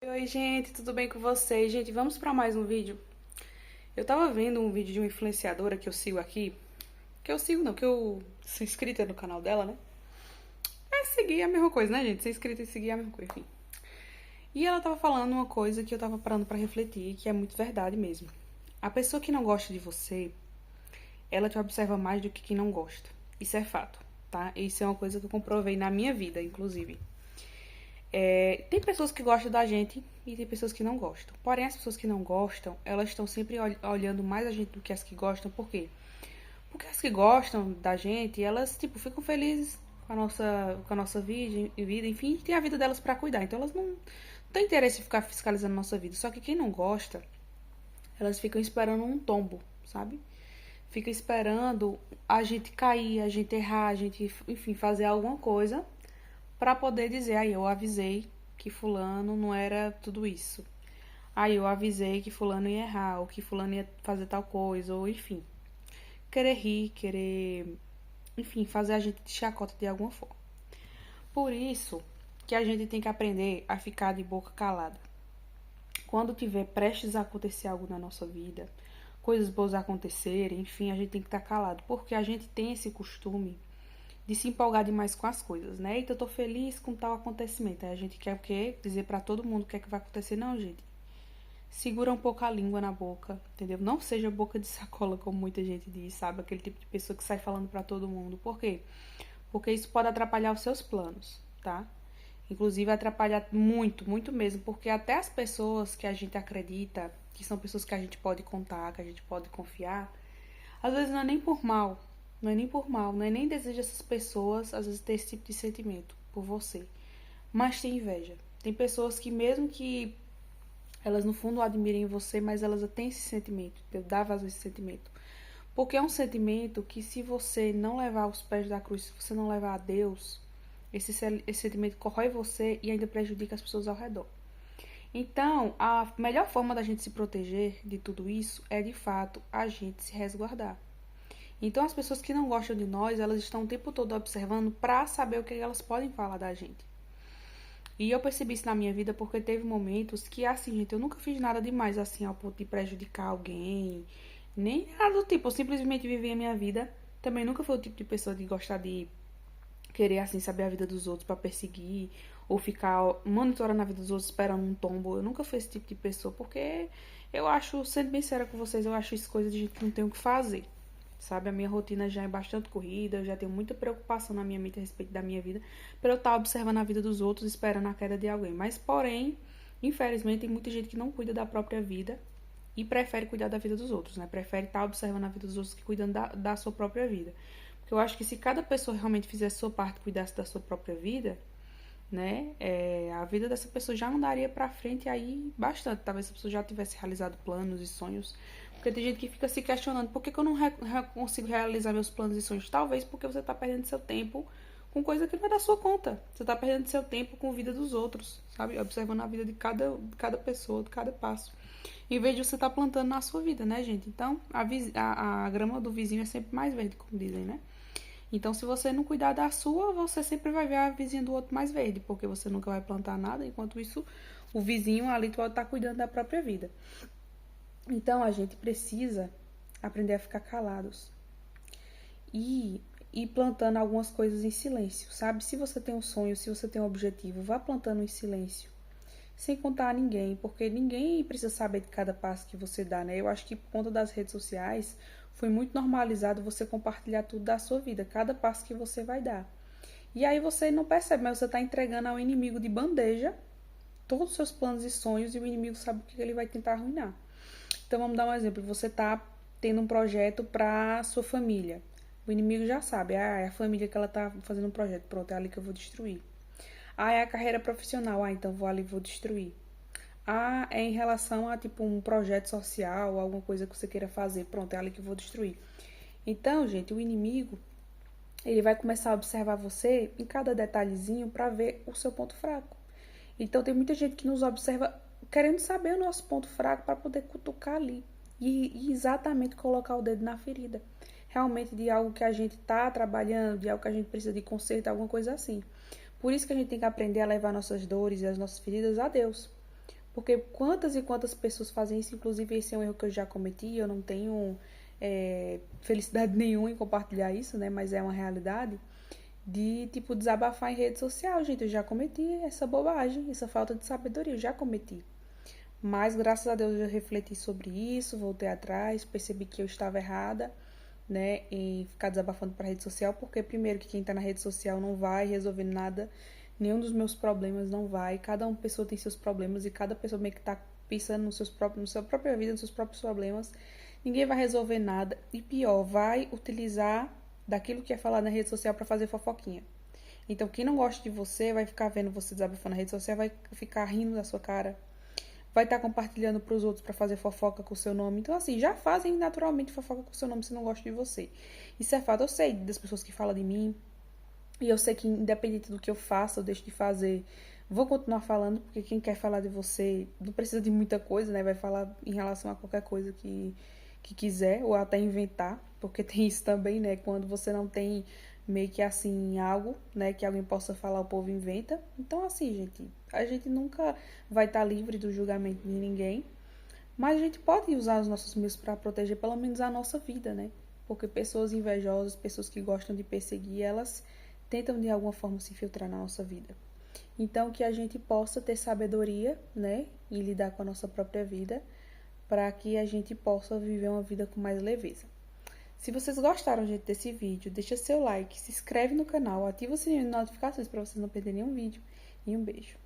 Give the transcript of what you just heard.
Oi, gente, tudo bem com vocês? Gente, vamos para mais um vídeo. Eu tava vendo um vídeo de uma influenciadora que eu sigo aqui, que eu sigo não, que eu sou inscrita no canal dela, né? É seguir a mesma coisa, né, gente? Ser inscrita e seguir a mesma coisa, enfim. E ela tava falando uma coisa que eu tava parando para refletir, que é muito verdade mesmo. A pessoa que não gosta de você, ela te observa mais do que quem não gosta. Isso é fato, tá? Isso é uma coisa que eu comprovei na minha vida, inclusive. Tem pessoas que gostam da gente e tem pessoas que não gostam. Porém, as pessoas que não gostam, elas estão sempre olhando mais a gente do que as que gostam. Por quê? Porque as que gostam da gente, elas, tipo, ficam felizes com a nossa vida, enfim, tem a vida delas pra cuidar. Então, elas não têm interesse em ficar fiscalizando a nossa vida. Só que quem não gosta, elas ficam esperando um tombo, sabe? Fica esperando a gente cair, a gente errar, a gente, enfim, fazer alguma coisa para poder dizer, aí eu avisei que fulano não era tudo isso. Aí eu avisei que fulano ia errar, ou que fulano ia fazer tal coisa, ou enfim. Querer rir, querer, enfim, fazer a gente de chacota de alguma forma. Por isso que a gente tem que aprender a ficar de boca calada. Quando tiver prestes a acontecer algo na nossa vida, coisas boas acontecerem, enfim, a gente tem que estar calado, porque a gente tem esse costume de se empolgar demais com as coisas, né? Eita, eu tô feliz com tal acontecimento. Aí a gente quer o quê? Dizer pra todo mundo o que é que vai acontecer. Não, gente. Segura um pouco a língua na boca, entendeu? Não seja boca de sacola, como muita gente diz, sabe? Aquele tipo de pessoa que sai falando pra todo mundo. Por quê? Porque isso pode atrapalhar os seus planos, tá? Inclusive atrapalhar muito, muito mesmo, porque até as pessoas que a gente acredita, que são pessoas que a gente pode contar, que a gente pode confiar, às vezes não é nem por mal, não é nem por mal, não é nem desejo essas pessoas, às vezes, ter esse tipo de sentimento por você. Mas tem inveja. Tem pessoas que, mesmo que elas no fundo admirem você, mas elas têm esse sentimento, dá vazão a esse sentimento. Porque é um sentimento que, se você não levar aos pés da cruz, se você não levar a Deus, esse sentimento corrói você e ainda prejudica as pessoas ao redor. Então, a melhor forma da gente se proteger de tudo isso é, de fato, a gente se resguardar. Então, as pessoas que não gostam de nós, elas estão o tempo todo observando para saber o que elas podem falar da gente. E eu percebi isso na minha vida porque teve momentos que, assim, gente, eu nunca fiz nada demais, assim, ao ponto de prejudicar alguém, nem nada do tipo. Eu simplesmente vivi a minha vida. Também nunca fui o tipo de pessoa de gostar de querer, assim, saber a vida dos outros para perseguir ou ficar monitorando a vida dos outros esperando um tombo. Eu nunca fui esse tipo de pessoa porque eu acho, sendo bem séria com vocês, eu acho isso coisa de gente que não tem o que fazer. Sabe, a minha rotina já é bastante corrida, eu já tenho muita preocupação na minha mente a respeito da minha vida, para eu estar observando a vida dos outros, esperando a queda de alguém. Mas, porém, infelizmente, tem muita gente que não cuida da própria vida e prefere cuidar da vida dos outros, né? Prefere estar observando a vida dos outros que cuidando da sua própria vida. Porque eu acho que se cada pessoa realmente fizesse a sua parte, cuidasse da sua própria vida, né? A vida dessa pessoa já andaria pra frente aí bastante. Talvez essa pessoa já tivesse realizado planos e sonhos. Porque tem gente que fica se questionando por que eu não consigo realizar meus planos e sonhos. Talvez porque você tá perdendo seu tempo com coisa que não é da sua conta. Você tá perdendo seu tempo com a vida dos outros, sabe? Observando a vida de cada pessoa, de cada passo. Em vez de você estar plantando na sua vida, né, gente? Então, a grama do vizinho é sempre mais verde, como dizem, né? Então, se você não cuidar da sua, você sempre vai ver a vizinha do outro mais verde, porque você nunca vai plantar nada, enquanto isso, o vizinho ali pode estar cuidando da própria vida. Então, a gente precisa aprender a ficar calados e ir plantando algumas coisas em silêncio, sabe? Se você tem um sonho, se você tem um objetivo, vá plantando em silêncio, sem contar a ninguém, porque ninguém precisa saber de cada passo que você dá, né? Eu acho que por conta das redes sociais foi muito normalizado você compartilhar tudo da sua vida, cada passo que você vai dar. E aí você não percebe, mas você está entregando ao inimigo de bandeja todos os seus planos e sonhos e o inimigo sabe o que ele vai tentar arruinar. Então vamos dar um exemplo, você está tendo um projeto para sua família. O inimigo já sabe, é a família que ela está fazendo um projeto, pronto, é ali que eu vou destruir. Ah, é a carreira profissional. Ah, então vou ali e vou destruir. Ah, é em relação a tipo um projeto social, alguma coisa que você queira fazer. Pronto, é ali que eu vou destruir. Então, gente, o inimigo, ele vai começar a observar você em cada detalhezinho para ver o seu ponto fraco. Então, tem muita gente que nos observa querendo saber o nosso ponto fraco para poder cutucar ali e exatamente colocar o dedo na ferida. Realmente de algo que a gente está trabalhando, de algo que a gente precisa de conserto, alguma coisa assim. Por isso que a gente tem que aprender a levar nossas dores e as nossas feridas a Deus. Porque quantas e quantas pessoas fazem isso, inclusive esse é um erro que eu já cometi, eu não tenho felicidade nenhuma em compartilhar isso, né? Mas é uma realidade de, tipo, desabafar em rede social, gente. Eu já cometi essa bobagem, essa falta de sabedoria, eu já cometi. Mas, graças a Deus, eu refleti sobre isso, voltei atrás, percebi que eu estava errada, né, em ficar desabafando para rede social, porque, primeiro, que quem tá na rede social não vai resolver nada, nenhum dos meus problemas não vai, cada uma pessoa tem seus problemas e cada pessoa meio que tá pensando nos seus próprios, na sua própria vida, nos seus próprios problemas, ninguém vai resolver nada, e pior, vai utilizar daquilo que é falado na rede social para fazer fofoquinha. Então, quem não gosta de você vai ficar vendo você desabafando na rede social, vai ficar rindo da sua cara, vai estar compartilhando para os outros para fazer fofoca com o seu nome. Então, assim, já fazem naturalmente fofoca com o seu nome se não gostam de você. Isso é fato. Eu sei das pessoas que falam de mim. E eu sei que, independente do que eu faça, eu deixo de fazer. Vou continuar falando, porque quem quer falar de você não precisa de muita coisa, né? Vai falar em relação a qualquer coisa que quiser, ou até inventar, porque tem isso também, né? Quando você não tem meio que assim algo, né, que alguém possa falar, o povo inventa. Então, assim, gente, a gente nunca vai estar livre do julgamento de ninguém, mas a gente pode usar os nossos meios para proteger pelo menos a nossa vida, né? Porque pessoas invejosas, pessoas que gostam de perseguir, elas tentam de alguma forma se infiltrar na nossa vida. Então, que a gente possa ter sabedoria, né, e lidar com a nossa própria vida, para que a gente possa viver uma vida com mais leveza. Se vocês gostaram, gente, desse vídeo, deixa seu like, se inscreve no canal, ativa o sininho de notificações para vocês não perderem nenhum vídeo e um beijo.